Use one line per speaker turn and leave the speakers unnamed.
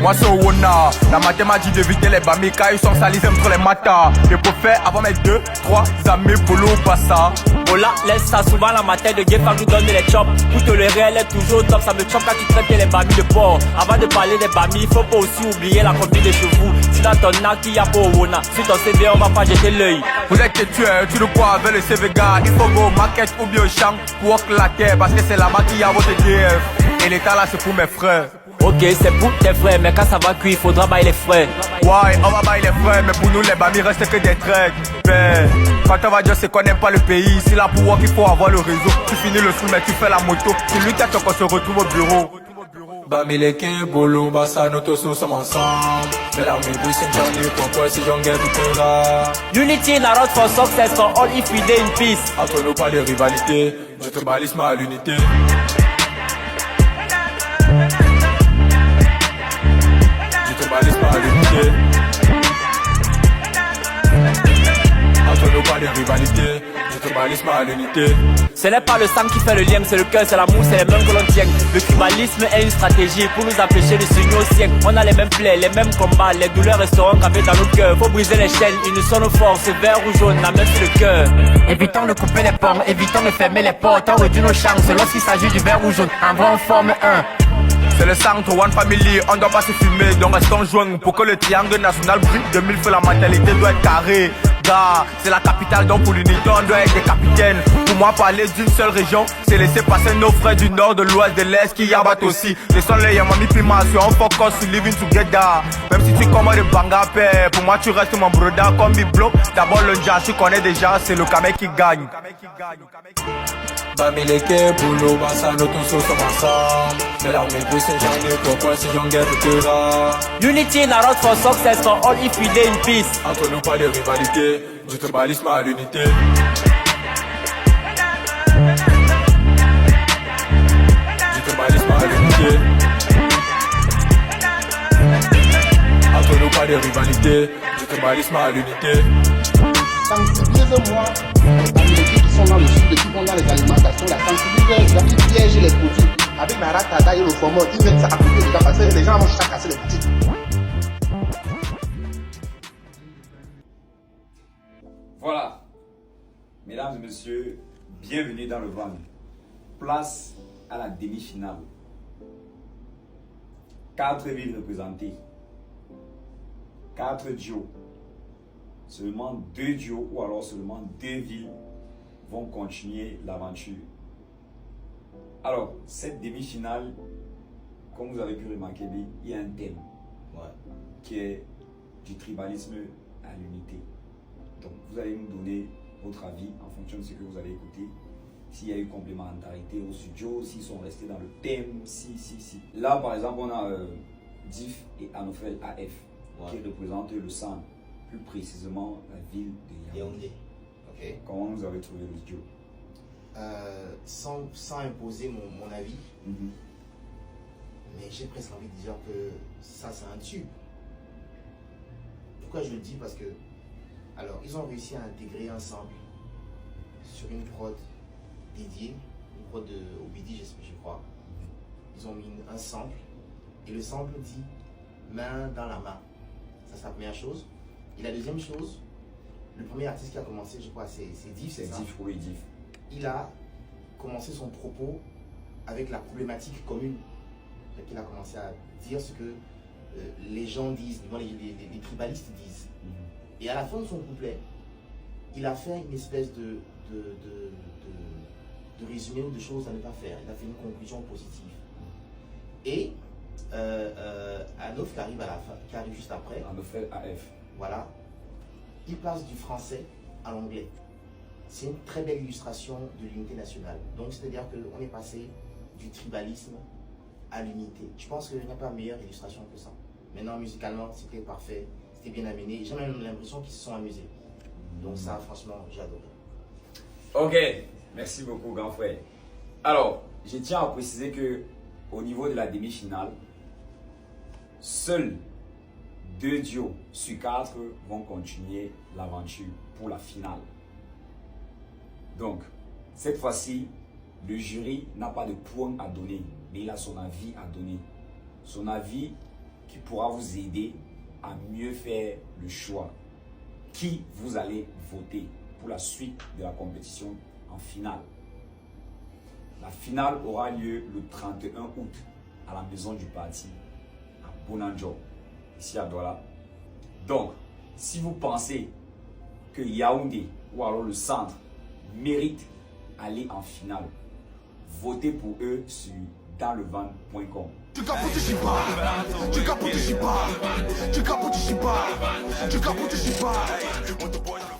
Moi c'est Owona. La mathématique d'éviter les bamis car ils sont salis, aiment trop les matas. Je préfère avoir mes 2, 3 amis Polo Bassa.
Voilà, laisse ça souvent la matin de Gefa nous donne les chops. Pour que le réel est toujours top, ça me choque quand tu traites les bamis de porc. Avant de parler des bamis, faut pas aussi oublier la combine de chevaux. Si dans ton acte il y a pas Owona, sur ton CV on va pas jeter l'œil.
Vous êtes que tu es, tu le crois avec le CV gars. Il faut go market ou bien au champ pour walk la terre. Parce que c'est là-bas qu'il y a votre DF. Et l'état là c'est pour mes frères.
Ok, c'est pour tes frères, mais quand ça va cuire, il faudra bailler les frères.
Ouais, on va bailler les frères, mais pour nous les bamis restent que des treks. Ben, quand on va dire c'est qu'on n'aime pas le pays, c'est là pour voir qu'il faut avoir le réseau. Tu finis le school mais tu fais la moto. Tu lui t'attends qu'on se retrouve au bureau. Bamileke, Bolo, Bassa, nous tous nous sommes ensemble. Mais là, mes bus, c'est Johnny, pourquoi si j'en gagne tout là?
Unity in a road for success, for all if we day in peace.
Entre nous pas de rivalité, je te balise à l'unité. Je te balise à l'unité. Entre nous pas de rivalité, je te balise à l'unité.
Ce n'est pas le sang qui fait le lien, c'est le cœur, c'est l'amour, c'est les mêmes que l'on tient. Le tribalisme est une stratégie pour nous empêcher de s'unir au siècle. On a les mêmes plaies, les mêmes combats, les douleurs resteront gravées dans nos cœurs. Faut briser les chaînes, unissons nos forces, vert ou jaune, la main sur le cœur. Évitons de couper les ponts, évitons de fermer les portes, on réduit nos chances lorsqu'il s'agit du vert ou jaune. En vrai, on forme un.
C'est le centre One Family, on doit pas se fumer, donc restons joints pour que le triangle national brille de mille feux, la mentalité doit être carrée. Gars, c'est la capitale, donc pour l'unité on doit être des capitaines. Pour moi parler d'une seule région, c'est laisser passer nos frères du nord, de l'ouest, de l'est qui y abattent aussi. Laissons les Yamami Pimasio, on focus sur living together. Même si tu commandes des banga père, pour moi tu restes mon broda comme Biblo. D'abord le Nja, tu connais déjà, c'est le Kamé qui gagne. Bamileke, Bolo, Bassa, nous tous sommes ensemble. Mais là, mes bus, c'est Johnny, pourquoi si j'en gagne tout là?
Unity in a road for success, for all if we day in peace.
Entre nous pas de rivalité, je te balise à l'unité. Je te balise à l'unité. Entre nous pas de rivalité, je te balise à l'unité.
Sensibilisez-moi avec les qui sont dans le sud, qui vont dans les alimentations, la sensibilisation, ils piègent les produits. Avec la ratada et le format, ils mettent ça à côté des gens parce que les gens vont chaque casser les boutiques.
Voilà, mesdames et messieurs, bienvenue dans le Van. Place à la demi-finale. 4 villes représentées, 4 duos. Seulement 2 duos ou alors seulement 2 villes vont continuer l'aventure. Alors, cette demi-finale, comme vous avez pu remarquer, il y a un thème qui est du tribalisme à l'unité. Donc, vous allez nous donner votre avis en fonction de ce que vous allez écouter. S'il y a eu complémentarité au studio, s'ils sont restés dans le thème, si. Là, par exemple, on a Diff et Anofel AF qui représentent le centre, plus précisément la ville de Yaoundé.
Okay.
Comment vous avez trouvé le studio?
Sans imposer mon avis, mais j'ai presque envie de dire que ça c'est un tube. Pourquoi je le dis? Parce que alors ils ont réussi à intégrer un sample sur une prod dédiée, une prod de Obidi je crois. Ils ont mis un sample et le sample dit main dans la main. Ça c'est la première chose. Et la deuxième chose, le premier artiste qui a commencé, je crois, c'est Diff, c'est ça?
Diff, oui, Diff.
Il a commencé son propos avec la problématique commune. Il a commencé à dire ce que les gens disent, les tribalistes disent. Et à la fin de son couplet, il a fait une espèce de résumé ou de choses à ne pas faire. Il a fait une conclusion positive. Et Anof qui arrive à la fin, qui arrive juste après.
Anof AF.
Voilà. Il passe du français à l'anglais. C'est une très belle illustration de l'unité nationale. Donc, c'est-à-dire qu'on est passé du tribalisme à l'unité. Je pense qu'il n'y a pas meilleure illustration que ça. Maintenant, musicalement, c'était parfait, c'était bien amené. J'ai même l'impression qu'ils se sont amusés. Donc ça, franchement, j'ai adoré.
Ok, merci beaucoup, grand frère. Alors, je tiens à préciser que au niveau de la demi-finale, seuls 2 duos sur 4 vont continuer l'aventure pour la finale. Donc, cette fois-ci, le jury n'a pas de points à donner, mais il a son avis à donner. Son avis qui pourra vous aider à mieux faire le choix. Qui vous allez voter pour la suite de la compétition en finale. La finale aura lieu le 31 août à la maison du parti à Bonanjo, ici à Douala. Donc, si vous pensez que Yaoundé ou alors le centre mérite aller en finale, votez pour eux sur danslevent.com.
Tu capotes, je pas. Tu capotes, je pas. Tu capotes, je pas. Tu capotes, je pas.